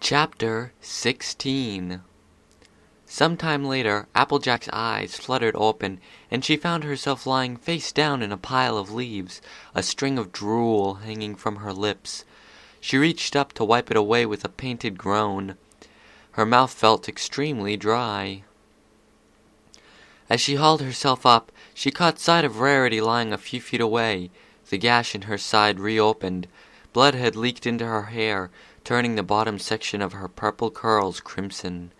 Chapter 16. Sometime later, Applejack's eyes fluttered open, and she found herself lying face down in a pile of leaves, a string of drool hanging from her lips. She reached up to wipe it away with a painted groan. Her mouth felt extremely dry. As she hauled herself up, she caught sight of Rarity lying a few feet away. The gash in her side reopened. Blood had leaked into her hair, turning the bottom section of her purple curls crimson.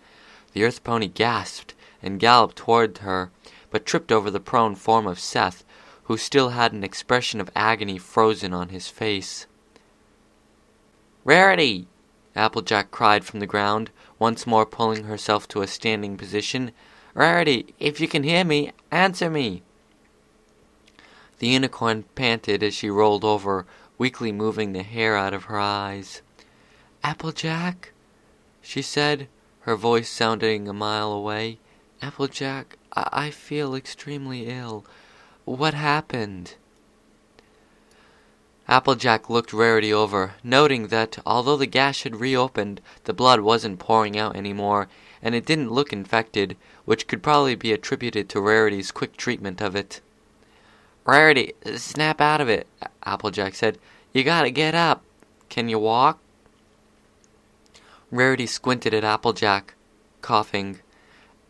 The earth pony gasped and galloped toward her, but tripped over the prone form of Seth, who still had an expression of agony frozen on his face. "Rarity!" Applejack cried from the ground, once more pulling herself to a standing position. "Rarity, if you can hear me, answer me!" The unicorn panted as she rolled over, weakly moving the hair out of her eyes. "Applejack," she said, her voice sounding a mile away. "Applejack, I feel extremely ill. What happened?" Applejack looked Rarity over, noting that, although the gash had reopened, the blood wasn't pouring out anymore, and it didn't look infected, which could probably be attributed to Rarity's quick treatment of it. "Rarity, snap out of it," Applejack said. "You gotta get up. Can you walk?" Rarity squinted at Applejack, coughing.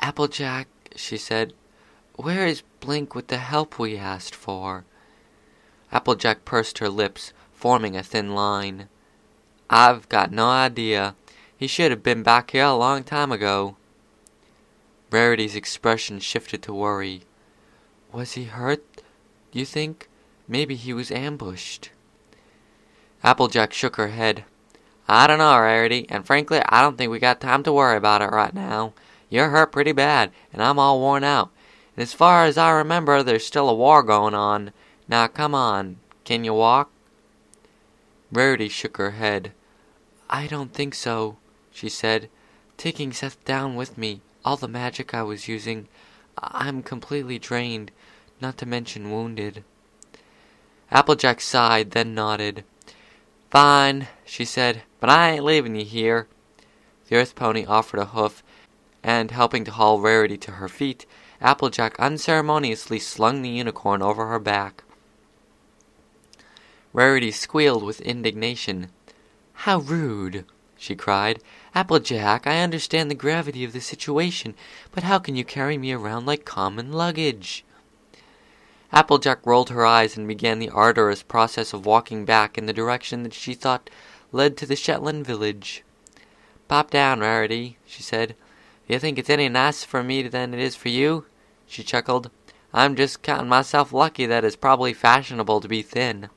"Applejack," she said, "where is Blink with the help we asked for?" Applejack pursed her lips, forming a thin line. "I've got no idea. He should have been back here a long time ago." Rarity's expression shifted to worry. "Was he hurt, you think? Maybe he was ambushed." Applejack shook her head. "I don't know, Rarity, and frankly, I don't think we got time to worry about it right now. You're hurt pretty bad, and I'm all worn out. And as far as I remember, there's still a war going on. Now, come on. Can you walk?" Rarity shook her head. "I don't think so," she said. "Taking Seth down with me, all the magic I was using, I'm completely drained, not to mention wounded." Applejack sighed, then nodded. "Fine," she said, "but I ain't leaving you here." The earth pony offered a hoof, and helping to haul Rarity to her feet, Applejack unceremoniously slung the unicorn over her back. Rarity squealed with indignation. "How rude!" she cried. "Applejack, I understand the gravity of the situation, but how can you carry me around like common luggage?" Applejack rolled her eyes and began the arduous process of walking back in the direction that she thought led to the Shetland village. "Pop down, Rarity," she said. "You think it's any nicer for me than it is for you?" She chuckled. "I'm just counting myself lucky that it's probably fashionable to be thin."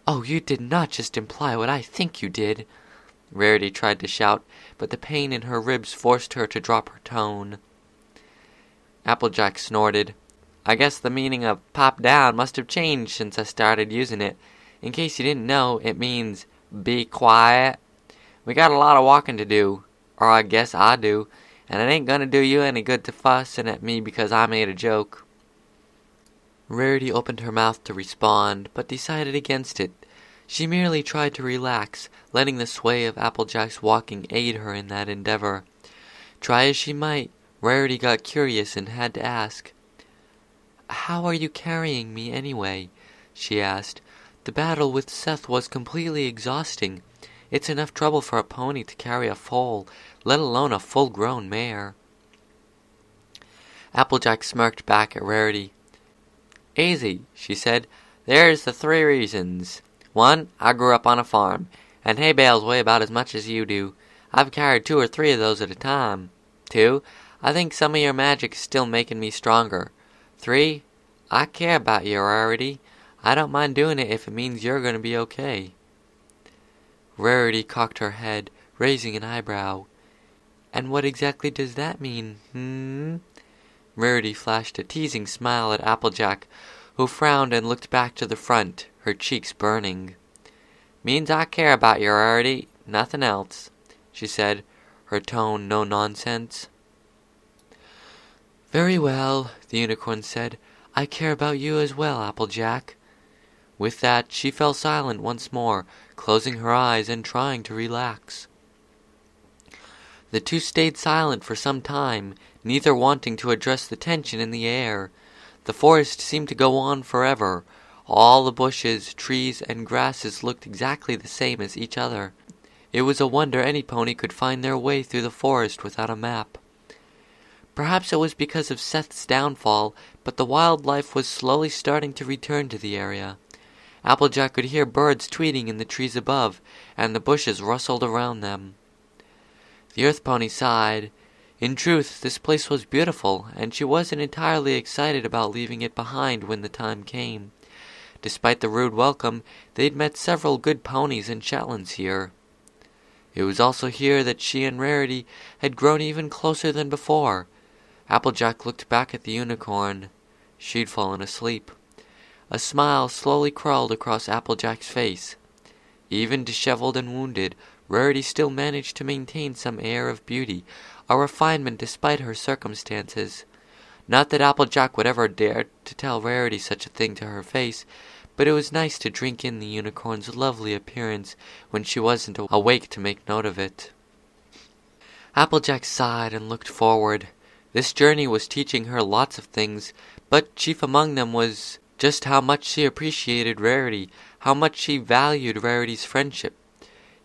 "Oh, you did not just imply what I think you did," Rarity tried to shout, but the pain in her ribs forced her to drop her tone. Applejack snorted. "I guess the meaning of pop down must have changed since I started using it. In case you didn't know, it means be quiet. We got a lot of walking to do, or I guess I do, and it ain't gonna do you any good to fussing at me because I made a joke." Rarity opened her mouth to respond, but decided against it. She merely tried to relax, letting the sway of Applejack's walking aid her in that endeavor. Try as she might, Rarity got curious and had to ask. "How are you carrying me, anyway?" she asked. "The battle with Seth was completely exhausting. It's enough trouble for a pony to carry a foal, let alone a full-grown mare." Applejack smirked back at Rarity. "Easy," she said. "There's the 3 reasons. 1, I grew up on a farm, and hay bales weigh about as much as you do. I've carried 2 or 3 of those at a time. 2, I think some of your magic is still making me stronger. 3, I care about you, Rarity. I don't mind doing it if it means you're going to be okay." Rarity cocked her head, raising an eyebrow. "And what exactly does that mean, Rarity flashed a teasing smile at Applejack, who frowned and looked back to the front, her cheeks burning. "Means I care about you, Rarity, nothing else," she said, her tone no nonsense. "Very well," the unicorn said. "I care about you as well, Applejack." With that, she fell silent once more, closing her eyes and trying to relax. The two stayed silent for some time, neither wanting to address the tension in the air. The forest seemed to go on forever. All the bushes, trees, and grasses looked exactly the same as each other. It was a wonder any pony could find their way through the forest without a map. Perhaps it was because of Seth's downfall, but the wildlife was slowly starting to return to the area. Applejack could hear birds tweeting in the trees above, and the bushes rustled around them. The Earth Pony sighed. In truth, this place was beautiful, and she wasn't entirely excited about leaving it behind when the time came. Despite the rude welcome, they'd met several good ponies and Shetlands here. It was also here that she and Rarity had grown even closer than before. Applejack looked back at the unicorn. She'd fallen asleep. A smile slowly crawled across Applejack's face. Even disheveled and wounded, Rarity still managed to maintain some air of beauty, a refinement despite her circumstances. Not that Applejack would ever dare to tell Rarity such a thing to her face, but it was nice to drink in the unicorn's lovely appearance when she wasn't awake to make note of it. Applejack sighed and looked forward. This journey was teaching her lots of things, but chief among them was just how much she appreciated Rarity, how much she valued Rarity's friendship.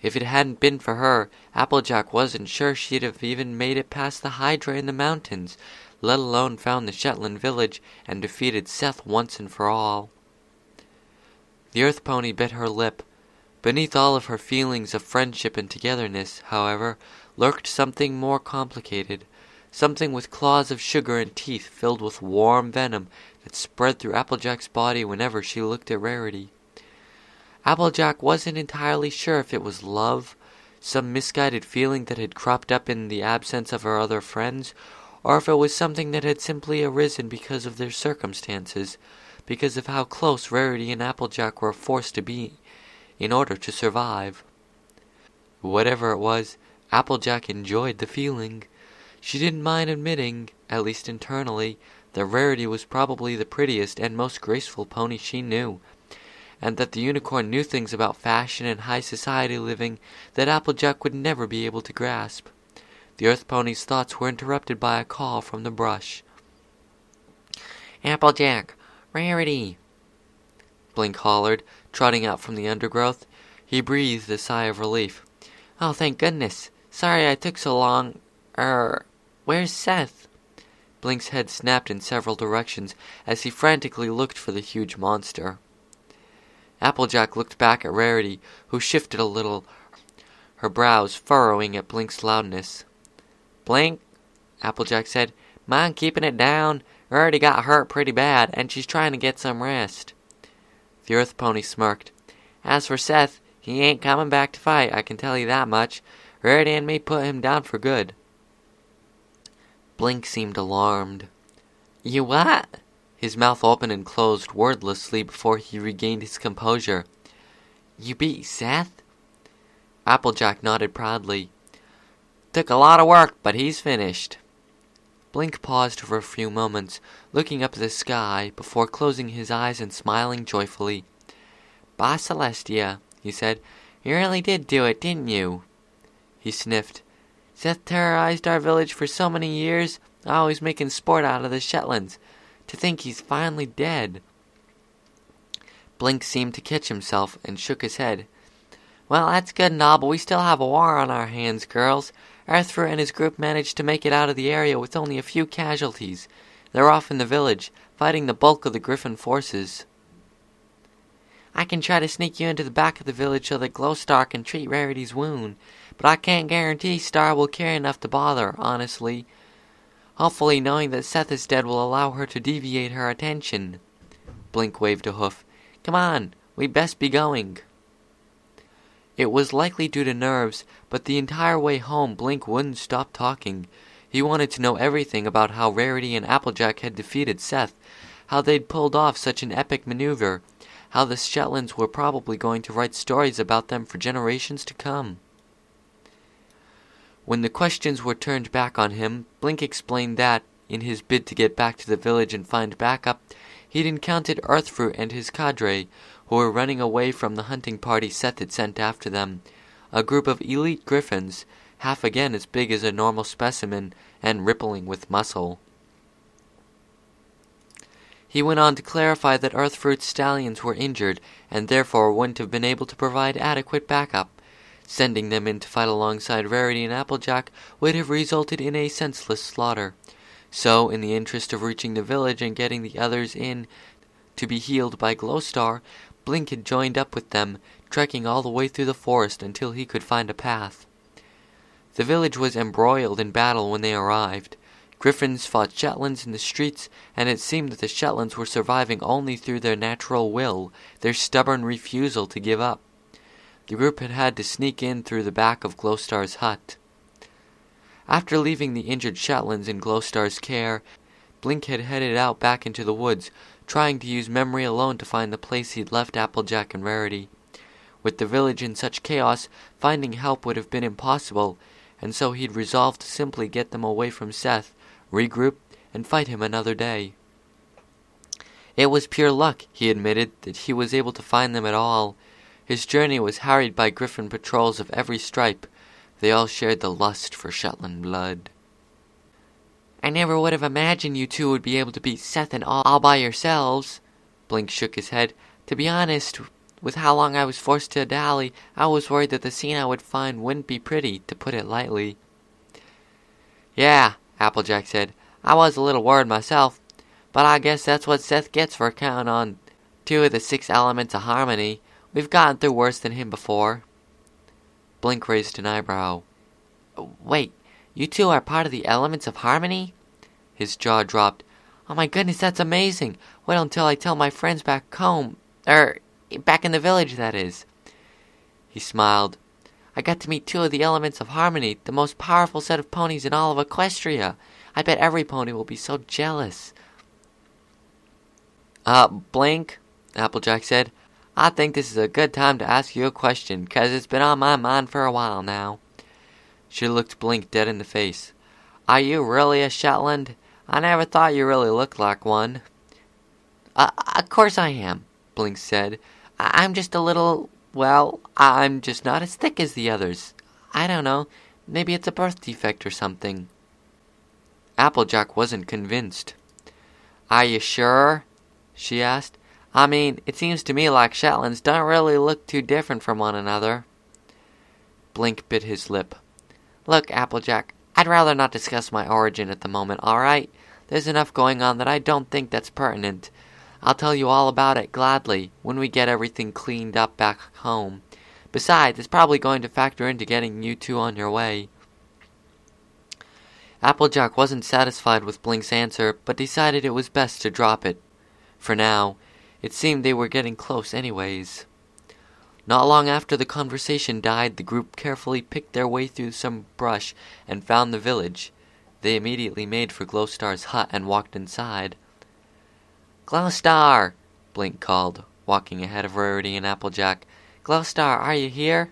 If it hadn't been for her, Applejack wasn't sure she'd have even made it past the Hydra in the mountains, let alone found the Shetland village and defeated Seth once and for all. The Earth Pony bit her lip. Beneath all of her feelings of friendship and togetherness, however, lurked something more complicated, something with claws of sugar and teeth filled with warm venom that spread through Applejack's body whenever she looked at Rarity. Applejack wasn't entirely sure if it was love, some misguided feeling that had cropped up in the absence of her other friends, or if it was something that had simply arisen because of their circumstances, because of how close Rarity and Applejack were forced to be in order to survive. Whatever it was, Applejack enjoyed the feeling. She didn't mind admitting, at least internally, that Rarity was probably the prettiest and most graceful pony she knew, and that the unicorn knew things about fashion and high society living that Applejack would never be able to grasp. The Earth Pony's thoughts were interrupted by a call from the brush. "Applejack! Rarity!" Blink hollered, trotting out from the undergrowth. He breathed a sigh of relief. "Oh, thank goodness! Sorry I took so long. Where's Seth?" Blink's head snapped in several directions as he frantically looked for the huge monster. Applejack looked back at Rarity, who shifted a little, her brows furrowing at Blink's loudness. "Blink," Applejack said, "mind keeping it down? Rarity got hurt pretty bad, and she's trying to get some rest." The Earth Pony smirked. "As for Seth, he ain't coming back to fight, I can tell you that much. Rarity and me put him down for good." Blink seemed alarmed. "You what?" His mouth opened and closed wordlessly before he regained his composure. "You beat Seth?" Applejack nodded proudly. "Took a lot of work, but he's finished." Blink paused for a few moments, looking up at the sky, before closing his eyes and smiling joyfully. "By Celestia," he said, "you really did do it, didn't you?" He sniffed. "Seth terrorized our village for so many years, always making sport out of the Shetlands. To think he's finally dead." Blink seemed to catch himself and shook his head. "Well, that's good and all, but we still have a war on our hands, girls. Earthfruit and his group managed to make it out of the area with only a few casualties. They're off in the village, fighting the bulk of the griffon forces." "I can try to sneak you into the back of the village so that Glowstar can treat Rarity's wound, but I can't guarantee Star will care enough to bother, honestly. Hopefully knowing that Seth is dead will allow her to deviate her attention." Blink waved a hoof. "Come on, we'd best be going." It was likely due to nerves, but the entire way home Blink wouldn't stop talking. He wanted to know everything about how Rarity and Applejack had defeated Seth, how they'd pulled off such an epic maneuver, how the Shetlands were probably going to write stories about them for generations to come. When the questions were turned back on him, Blink explained that, in his bid to get back to the village and find backup, he'd encountered Earthfruit and his cadre, who were running away from the hunting party Seth had sent after them, a group of elite griffons, half again as big as a normal specimen and rippling with muscle. He went on to clarify that Earthfruit stallions were injured and therefore wouldn't have been able to provide adequate backup. Sending them in to fight alongside Rarity and Applejack would have resulted in a senseless slaughter. So, in the interest of reaching the village and getting the others in to be healed by Glowstar, Blink had joined up with them, trekking all the way through the forest until he could find a path. The village was embroiled in battle when they arrived. Griffins fought Shetlands in the streets, and it seemed that the Shetlands were surviving only through their natural will, their stubborn refusal to give up. The group had had to sneak in through the back of Glowstar's hut. After leaving the injured Shetlands in Glowstar's care, Blink had headed out back into the woods, trying to use memory alone to find the place he'd left Applejack and Rarity. With the village in such chaos, finding help would have been impossible, and so he'd resolved to simply get them away from Seth, regroup, and fight him another day. It was pure luck, he admitted, that he was able to find them at all. His journey was harried by griffin patrols of every stripe. They all shared the lust for Shetland blood. "I never would have imagined you two would be able to beat Seth and all by yourselves." Blink shook his head. "To be honest, with how long I was forced to dally, I was worried that the scene I would find wouldn't be pretty, to put it lightly." "Yeah," Applejack said. "I was a little worried myself, but I guess that's what Seth gets for counting on 2 of the 6 elements of harmony. We've gotten through worse than him before." Blink raised an eyebrow. "Wait, you two are part of the elements of harmony?" His jaw dropped. "Oh my goodness, that's amazing! Wait until I tell my friends back home. Back in the village, that is." He smiled. "I got to meet 2 of the elements of harmony, the most powerful set of ponies in all of Equestria. I bet every pony will be so jealous." Blink," Applejack said. "I think this is a good time to ask you a question, 'cause it's been on my mind for a while now." She looked Blink dead in the face. "Are you really a Shetland? I never thought you really looked like one." Of course I am," Blink said. I'm just a little, well, I'm just not as thick as the others. I don't know, maybe it's a birth defect or something." Applejack wasn't convinced. "Are you sure?" she asked. "I mean, it seems to me like Shetlands don't really look too different from one another." Blink bit his lip. "Look, Applejack, I'd rather not discuss my origin at the moment, all right? There's enough going on that I don't think that's pertinent. I'll tell you all about it gladly when we get everything cleaned up back home. Besides, it's probably going to factor into getting you two on your way." Applejack wasn't satisfied with Blink's answer, but decided it was best to drop it. For now, it seemed they were getting close anyways. Not long after the conversation died, the group carefully picked their way through some brush and found the village. They immediately made for Glowstar's hut and walked inside. "Glowstar!" Blink called, walking ahead of Rarity and Applejack. "Glowstar, are you here?"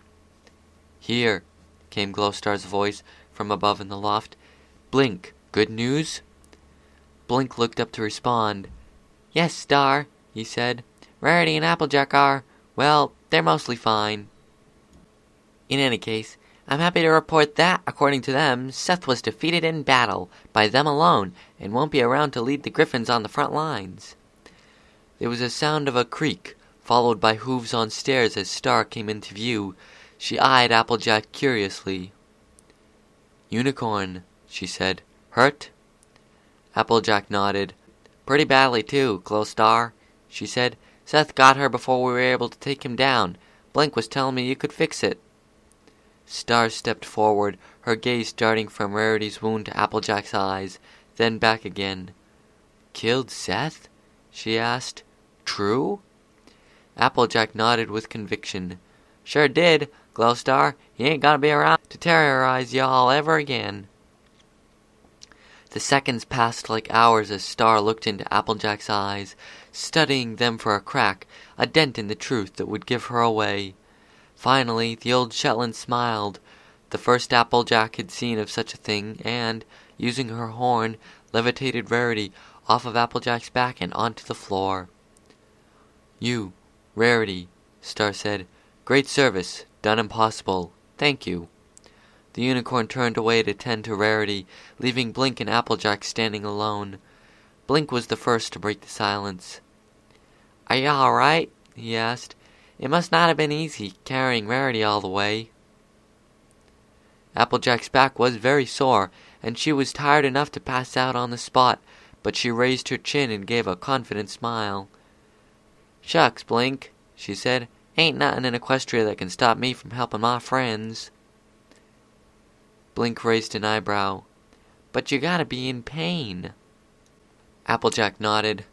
"Here," came Glowstar's voice from above in the loft. "Blink, good news?" Blink looked up to respond. "Yes, Star," he said. "Rarity and Applejack are, well, they're mostly fine. In any case, I'm happy to report that, according to them, Seth was defeated in battle, by them alone, and won't be around to lead the Griffins on the front lines." There was a sound of a creak, followed by hooves on stairs as Star came into view. She eyed Applejack curiously. "Unicorn," she said. "Hurt?" Applejack nodded. "Pretty badly, too, Glowstar," she said. "Seth got her before we were able to take him down. Blink was telling me you could fix it." Star stepped forward, her gaze darting from Rarity's wound to Applejack's eyes, then back again. "Killed Seth?" she asked. "True?" Applejack nodded with conviction. "Sure did, Glowstar. He ain't gonna be around to terrorize y'all ever again." The seconds passed like hours as Star looked into Applejack's eyes, studying them for a crack, a dent in the truth that would give her away. Finally, the old Shetland smiled, the first Applejack had seen of such a thing, and, using her horn, levitated Rarity off of Applejack's back and onto the floor. "You, Rarity," Star said. "Great service, done impossible. Thank you." The unicorn turned away to tend to Rarity, leaving Blink and Applejack standing alone. Blink was the first to break the silence. "Are you all right?" he asked. "It must not have been easy, carrying Rarity all the way." Applejack's back was very sore, and she was tired enough to pass out on the spot, but she raised her chin and gave a confident smile. "Shucks, Blink," she said. "Ain't nothin' in Equestria that can stop me from helpin' my friends." Blink raised an eyebrow. "But you gotta be in pain." Applejack nodded.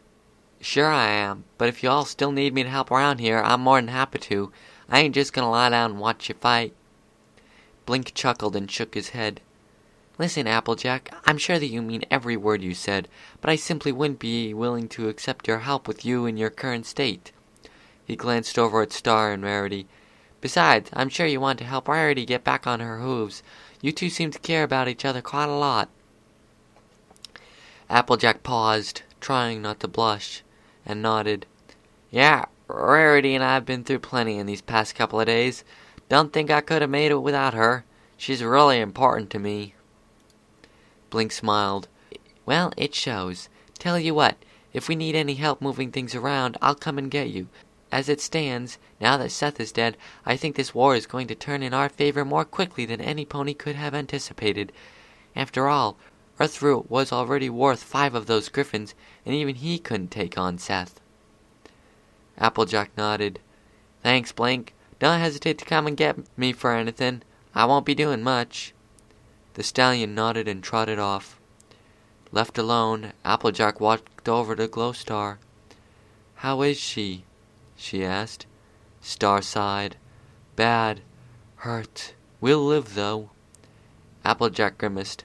"Sure I am, but if you all still need me to help around here, I'm more than happy to. I ain't just gonna lie down and watch you fight." Blink chuckled and shook his head. "Listen, Applejack, I'm sure that you mean every word you said, but I simply wouldn't be willing to accept your help with you in your current state." He glanced over at Star and Rarity. "Besides, I'm sure you want to help Rarity get back on her hooves. You two seem to care about each other quite a lot." Applejack paused, trying not to blush, and nodded. "Yeah, Rarity and I have been through plenty in these past couple of days. Don't think I could have made it without her. She's really important to me." Blink smiled. "Well, it shows. Tell you what, if we need any help moving things around, I'll come and get you. As it stands, now that Seth is dead, I think this war is going to turn in our favor more quickly than any pony could have anticipated. After all, Earthroot was already worth 5 of those griffins, and even he couldn't take on Seth." Applejack nodded. "Thanks, Blink. Don't hesitate to come and get me for anything. I won't be doing much." The stallion nodded and trotted off. Left alone, Applejack walked over to Glowstar. "How is she?" she asked. Star sighed. "Bad. Hurt. We'll live, though." Applejack grimaced.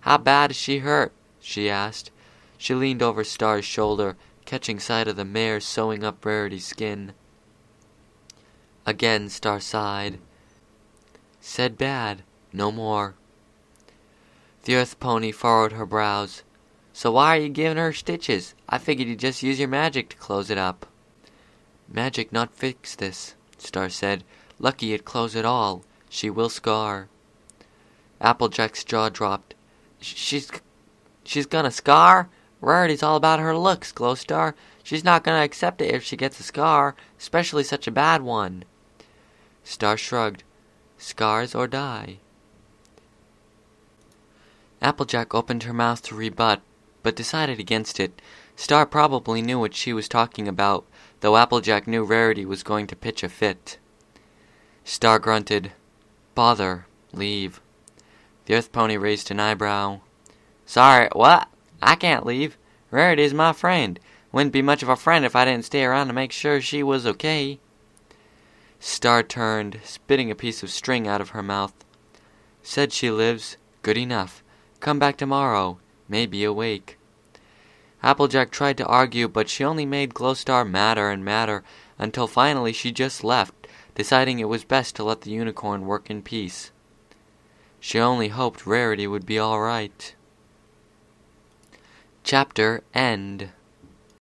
"How bad is she hurt?" she asked. She leaned over Star's shoulder, catching sight of the mare sewing up Rarity's skin. Again Star sighed. "Said bad. No more." The Earth Pony furrowed her brows. "So why are you giving her stitches? I figured you'd just use your magic to close it up." "Magic not fix this," Star said. "Lucky it close it all. She will scar." Applejack's jaw dropped. She's gonna scar? Rarity's all about her looks, Glowstar. She's not gonna accept it if she gets a scar, especially such a bad one." Star shrugged. "Scars or die." Applejack opened her mouth to rebut, but decided against it. Star probably knew what she was talking about, though Applejack knew Rarity was going to pitch a fit. Star grunted. "Bother. Leave." The Earth Pony raised an eyebrow. "Sorry, what? I can't leave. Rarity is my friend. Wouldn't be much of a friend if I didn't stay around to make sure she was okay." Star turned, spitting a piece of string out of her mouth. "Said she lives. Good enough. Come back tomorrow. May be awake." Applejack tried to argue, but she only made Glowstar madder and madder, until finally she just left, deciding it was best to let the unicorn work in peace. She only hoped Rarity would be all right. Chapter End.